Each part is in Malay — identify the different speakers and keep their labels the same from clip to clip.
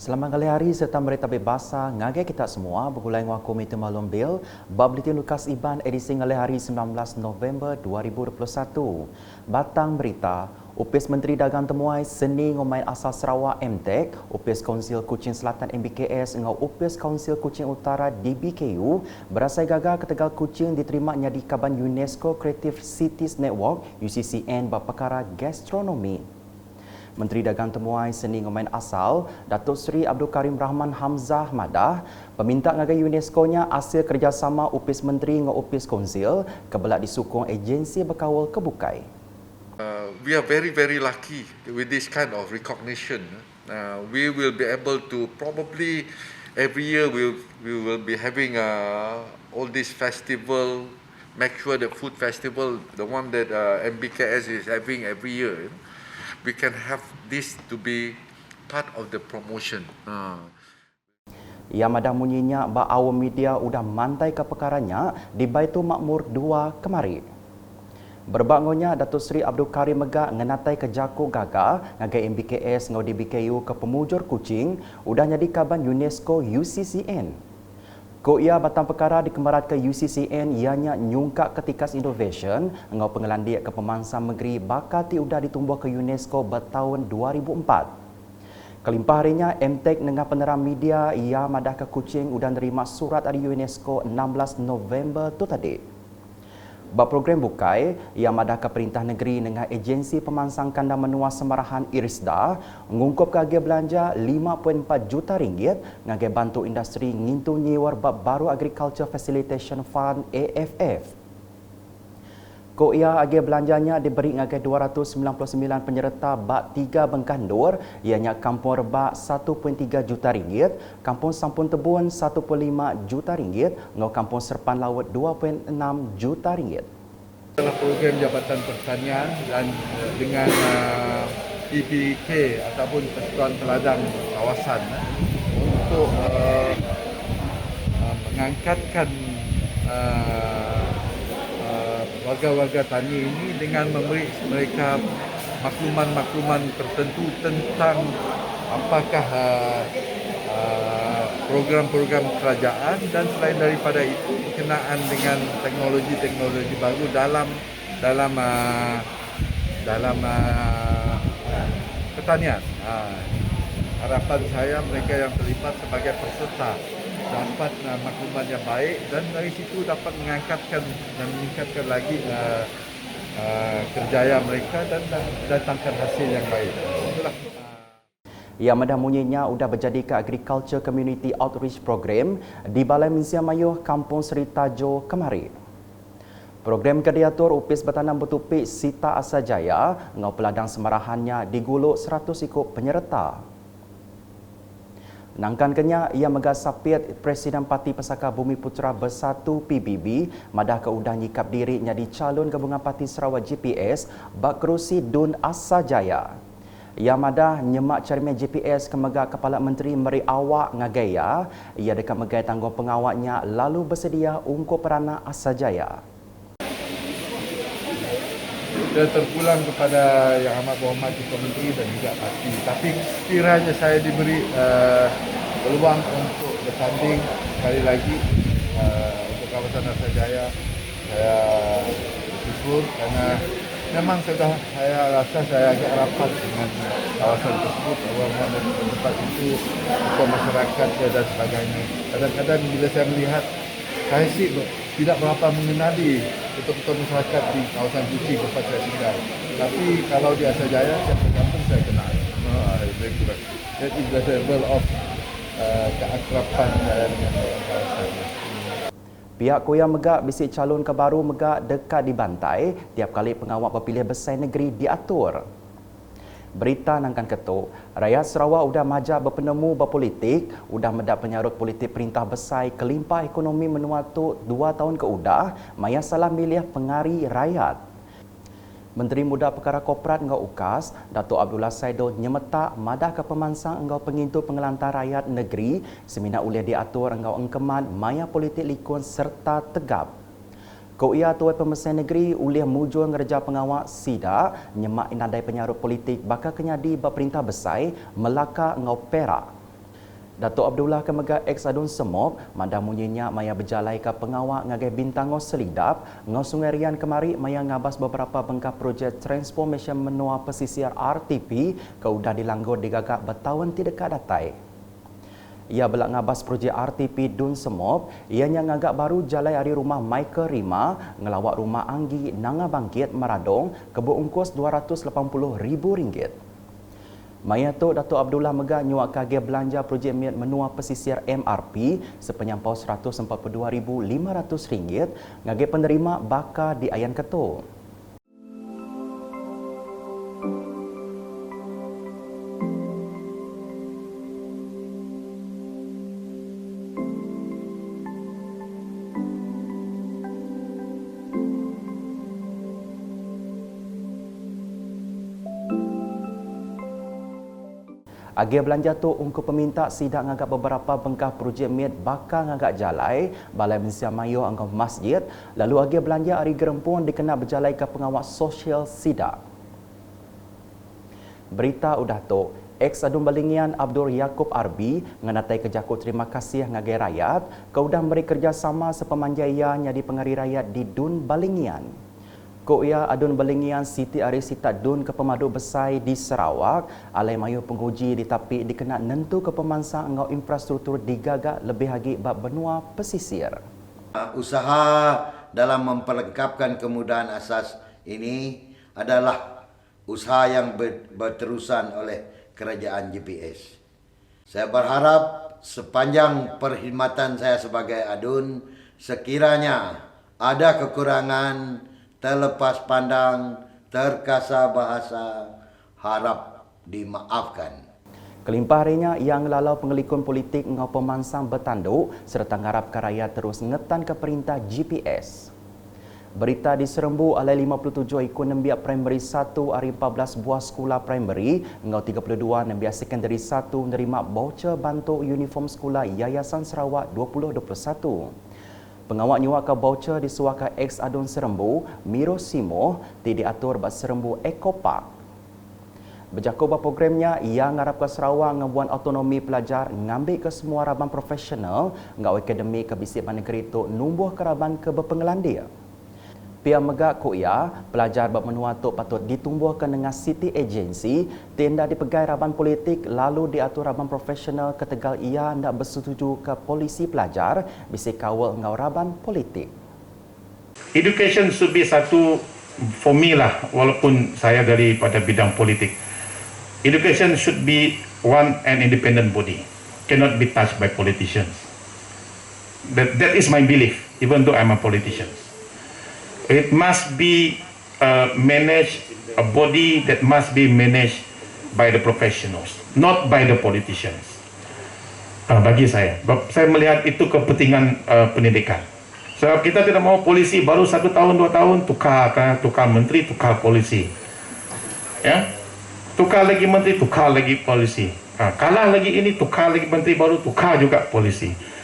Speaker 1: Selamat kali hari serta berita bebasa ngagai kita semua bergulai dengan Komite Maklum Bil Babletin Lukas Iban edisi ngali hari 19 November 2021. Batang berita, Upis Menteri Dagang Temuai Seni Ngomain Asal Sarawak MTEK, Upis Kaunsil Kuching Selatan MBKS dengan Upis Kaunsil Kuching Utara DBKU berasai gagal ke Tegal Kuching diterima di Kaban UNESCO Creative Cities Network UCCN berperkara gastronomi. Menteri Dagang Temuai Seni Ngomain Asal, Datuk Seri Abdul Karim Rahman Hamzah Madah, peminta ngagai UNESCO-nya hasil kerjasama Upis Menteri dengan Upis Konsil kebelak disukung agensi berkawal kebukai.
Speaker 2: We are very lucky with this kind of recognition. We will be able to probably every year we will be having all this festival, make sure the food festival, the one that MBKS is having every year, we can have this to be part of the promotion.
Speaker 1: Ia madah munyinya ba awam media udah mantai ke perkaranya di Baitul Makmur 2 kemari. Berbangunnya Datuk Seri Abdul Karim Megak ngenatai ke Jaku Gaga ngagai MBKS ngau DBKU ke pemujur Kuching udah jadi kaban UNESCO UCCN. Ko ia batang perkara dikemerat ke UCCN ianya nyungkak ketikas innovation ngau pengelandiak ke pemansang negeri bakal udah ditumbuh ke UNESCO bertahun 2004. Kelimpah harinya MTEK dengan peneram media ia madah ke Kuching udah nerima surat dari UNESCO 16 November tu tadi. Bab program bukai, ia madah ke Perintah Negeri dengan agensi pemansang kandang menua semarahan IRISDA mengungkup ke belanja 5.4 juta ringgit ngagai bantu industri ngintu nyiwar bab baru Agriculture Facilitation Fund AFF. Ko ia agi belanjanya diberi ngagai 299 penyerta bak 3 bengkandur ianya Kampung Rebak 1.3 juta ringgit, Kampung Sampun Tebun 1.5 juta ringgit, ngau Kampung Serpan Laut 2.6 juta ringgit.
Speaker 3: Dalam program Jabatan Pertanian dan dengan PPK ataupun Persatuan Peladang Kawasan untuk mengangkatkan warga-warga tani ini dengan memberi mereka makluman-makluman tertentu tentang apakah program-program kerajaan dan selain daripada itu berkenaan dengan teknologi-teknologi baru dalam pertanian. Harapan saya mereka yang terlibat sebagai peserta dapat maklumat yang baik dan dari situ dapat mengangkatkan dan meningkatkan lagi kerjaya mereka dan datangkan hasil yang baik. Itulah.
Speaker 1: Ia madah munyinya udah berjadi ke Agriculture Community Outreach Program di Balai Mensia Mayuh Kampung Seri Tajo kemari. Program kediatur Upis Bertanam Bertupik Sita Asajaya ngau peladang semarahannya diguluk 100 ikut penyerta. Nangkan kenya ia megasapit Presiden Parti Pesaka Bumi Putera Bersatu PBB madah ke udah nyikap diri jadi calon gabungan Parti Sarawak GPS bak kerusi Dun Asajaya. Ia madah nyemak cermin GPS ke megak Kepala Menteri Meri Awak ngagaya ia dekat megai tanggung pengawaknya lalu bersedia ungkup peranak Asajaya.
Speaker 3: Saya terpulang kepada Yang Amat Berhormat Ketua Menteri dan juga parti. Tapi sekiranya saya diberi peluang untuk bertanding sekali lagi untuk kawasan Asajaya, saya bersyukur kerana memang saya rasa saya agak rapat dengan kawasan tersebut. Orang-orang dari tempat itu, ketua masyarakat dan sebagainya. Kadang-kadang bila saya melihat, saya sih tidak berapa mengenali ketua-ketua masyarakat di kawasan Kuching tempat saya tinggal. Tapi kalau di Asajaya, saya berkampung saya kenal. That is the level of keakraban saya dengan kawasan.
Speaker 1: Pihak Koya Megak bisik calon kebaru Megak dekat dibantai tiap kali pengawal berpilih besar negeri diatur. Berita nangkan ketuk, rakyat Sarawak udah majak berpenemu berpolitik, udah mendak penyarut politik perintah besar kelimpah ekonomi menua tu 2 tahun ke udah, maya salah milih pengari rakyat. Menteri Muda Perkara Korporat engau UKAS, Datuk Abdullah Saidul nyemetak madah ke pemansang engau pengintu pengelantar rakyat negeri, semina ulih diatur engau engkeman maya politik likun serta tegap. Ko ia tuai pemesan negeri ulih mujur ngerja pengawal SIDA nyemak inadai penyarut politik bakal kenyadi berperintah besar Melaka engau Perak. Datuk Abdullah Kemega ex Adun Semop mandang munyinya maya berjalai ke pengawak ngagai bintang selidap ngau Sungai Rian kemari maya ngabas beberapa bengkah projek transformation menua pesisir RTP ke udah dilanggur digagak bertahun tidak datai. Ia belak ngabas projek RTP Dun Semop, ianya ngagak baru jalai hari rumah Michael Rima ngelawak rumah Anggi Nanga Bangkit Meradong kebu ungkos RM280,000. Maya tu Datuk Abdullah Mega nyuak kage belanja projek miat menua pesisir MRP sepenyampau RM142,500 ngage penerima baka di Ayan Ketua. Agi belanja tu ungku peminta sidak ngagak beberapa bengkah projek miat bakal ngagak jalai Balai Mensia Mayo angkau masjid lalu agi belanja hari gerempun dikena berjalai ke pengawal sosial sidak. Berita udah tu ex Adun Balingian Abdul Yaakob Arbi ngenatai kejaku terima kasih ngagai rakyat kau dah beri kerjasama sepemanjainya di pengari rakyat di Dun Balingian. Koya Adun Balingian Siti Arisita Dun ke Pemadu Besai di Sarawak, alai mayu penguji ditapik dikena nentu ke pemansang ngau infrastruktur digagak lebih lagi bab benua pesisir.
Speaker 4: Usaha dalam memperlengkapkan kemudahan asas ini adalah usaha yang berterusan oleh kerajaan GPS. Saya berharap sepanjang perkhidmatan saya sebagai Adun, sekiranya ada kekurangan, terlepas pandang, terkasar bahasa, harap dimaafkan.
Speaker 1: Kelimpah harinya yang lalau pengelikun politik ngau pemansang bertanduk serta ngarap ke rakyat terus ngetan ke perintah GPS. Berita di Serembu alai 57 ikut nembiak primary 1 hari 14 buah sekolah primary ngau 32 nembiak secondary 1 menerima voucher bantu uniform sekolah Yayasan Sarawak 2021. Pengawak nyuak ke voucher di suaka ex Adun Serembu, Miro Simo, diatur bak Serembu Eco Park. Berjaku bak programnya, ia ngarap ke Sarawak ngebuan autonomi pelajar ngambil ke semua raban profesional ngau akademik ke bisik negeri itu numbuh keraban ke berpengelandia. Pihak megak kuya, pelajar bermenua tu patut ditumbuhkan dengan city agency, tenda dipegai raban politik lalu diatur raban profesional ke Tegal ia hendak bersetuju ke polisi pelajar bisik kawal ngau raban politik.
Speaker 5: Education should be satu for me lah, walaupun saya daripada bidang politik. Education should be one and independent body, cannot be touched by politicians. That is my belief, even though I'm a politician. It must be managed, a body that must be managed by the professionals, not by the politicians. Bagi saya melihat itu kepentingan pendidikan. Sebab kita tidak mau polisi baru 1 tahun 2 tahun tukar menteri, tukar polisi. Ya, tukar lagi menteri, tukar lagi polisi. Kalah lagi ini, tukar lagi menteri baru, tukar juga polisi.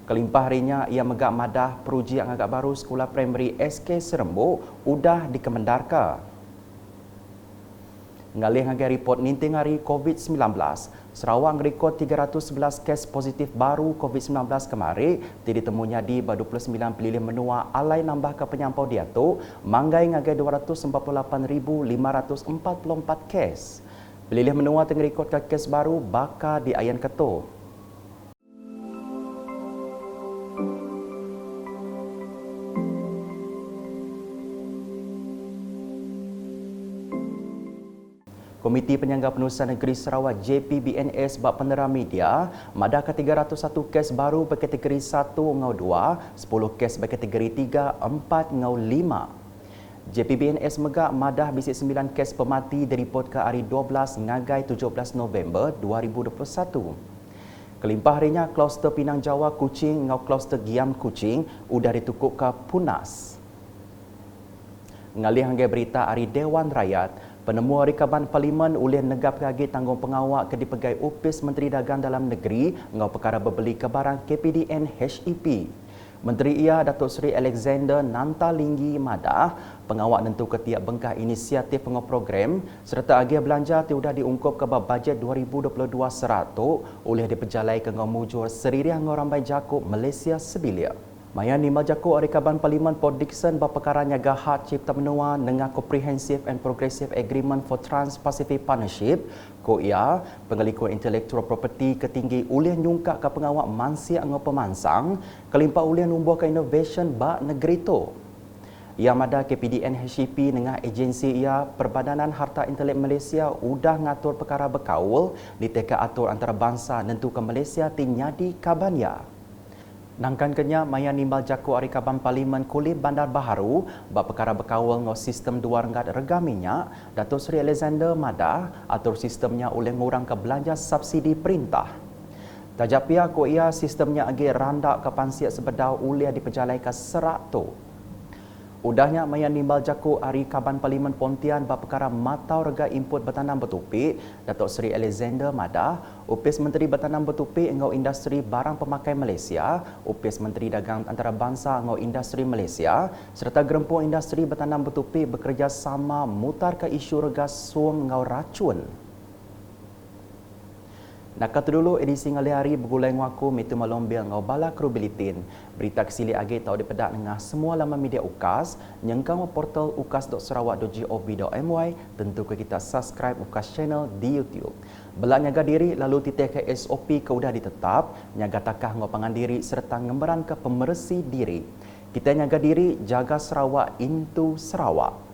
Speaker 1: Kelimpah harinya ia megak madah peruji yang agak baru sekolah primary SK Serembu udah dikemendarka. Ngalih ngagai report ninting hari COVID-19, Sarawak rekod 311 kes positif baru COVID-19 kemarin, ditemunya di 29 pilih menua alai nambah ke penyampau dia tu, manggai ngagai 248,544 kes. Pilih menua tengah rekod ke kes baru baka di Ayan Ketua. Komiti Penyangga Penulisan Negeri Sarawak JPBNS bak peneram media madah ke 301 kes baru berkategori 1 ngau 2, 10 kes berkategori 3, 4 ngau 5. JPBNS megak madah bisik 9 kes pemati diripot ke hari 12 ngagai 17 November 2021. Kelimpah harinya kluster Pinang Jawa Kuching ngau kluster Giam Kuching udah ditukuk ke Punas. Ngalih hanggai berita hari Dewan Rakyat, penemu rekaban Parlimen ulih negap kagi tanggung pengawak ke dipegai Upis Menteri Dagang Dalam Negeri ngau perkara berbeli ke barang KPDN HEP. Menteri ia Datuk Seri Alexander Nantalinggi Madah pengawal nentu ketiak bengkah inisiatif pengoprogram serta agih belanja tiudah diungkup ke bajet 2022 seratuk oleh diperjalai ke ngomujur seririah ngorambai Jakub Malaysia sebilia. Maya Nimal Jakub Arikaban Parlimen Port Dickson berperkara nyaga hak cipta menua dengan Comprehensive and Progressive Agreement for Trans-Pacific Partnership KOIA pengelikun intellectual property ketinggi ulian nyungkak ke pengawal mansia ngau pemansang kelimpa ulian numbuh ke innovation bak negeri tu. Ia mada KPDN HCP dengan agensi ia Perbadanan Harta Intelek Malaysia udah ngatur perkara berkaul di teka atur antarabangsa nentu ke Malaysia tinyadi kabanya. Nangkan kenya Maya Nimbal Jakub Arikaban Parlimen Kulit Bandar Baharu bab perkara berkawal ngau sistem dua rengat rega minyak Datuk Seri Alexander Madah atur sistemnya oleh ngurang ke belanja subsidi perintah. Tajap pihak KOIA sistemnya agak randak ke pansiat sebedau uliah diperjalai ke serak tu. Udahnya Maya Nimbal Jakub Arikaban Parlimen Pontian bab perkara matau rega input bertanam bertupik Datuk Seri Alexander Madah, Upis Menteri Bertanam Bertupik ngau industri barang pemakai Malaysia, Upis Menteri Dagang Antarabangsa ngau industri Malaysia serta gerempung industri bertanam bertupik bekerjasama mutar ke isu rega suam ngau racun. Nak kata dulu edisi ngali hari bergulai ngaku mitu malombil ngau bala krubilitin. Berita kesili agi tahu dipedak dengan semua laman media UKAS, nyengkang portal ukas.sarawak.gov.my, tentu ke kita subscribe UKAS channel di YouTube. Belak nyaga diri lalu titik ke SOP ke udah ditetap, nyaga takah ngau pangandiri serta ngemberan ke pemersi diri. Kita nyaga diri jaga Sarawak into Sarawak.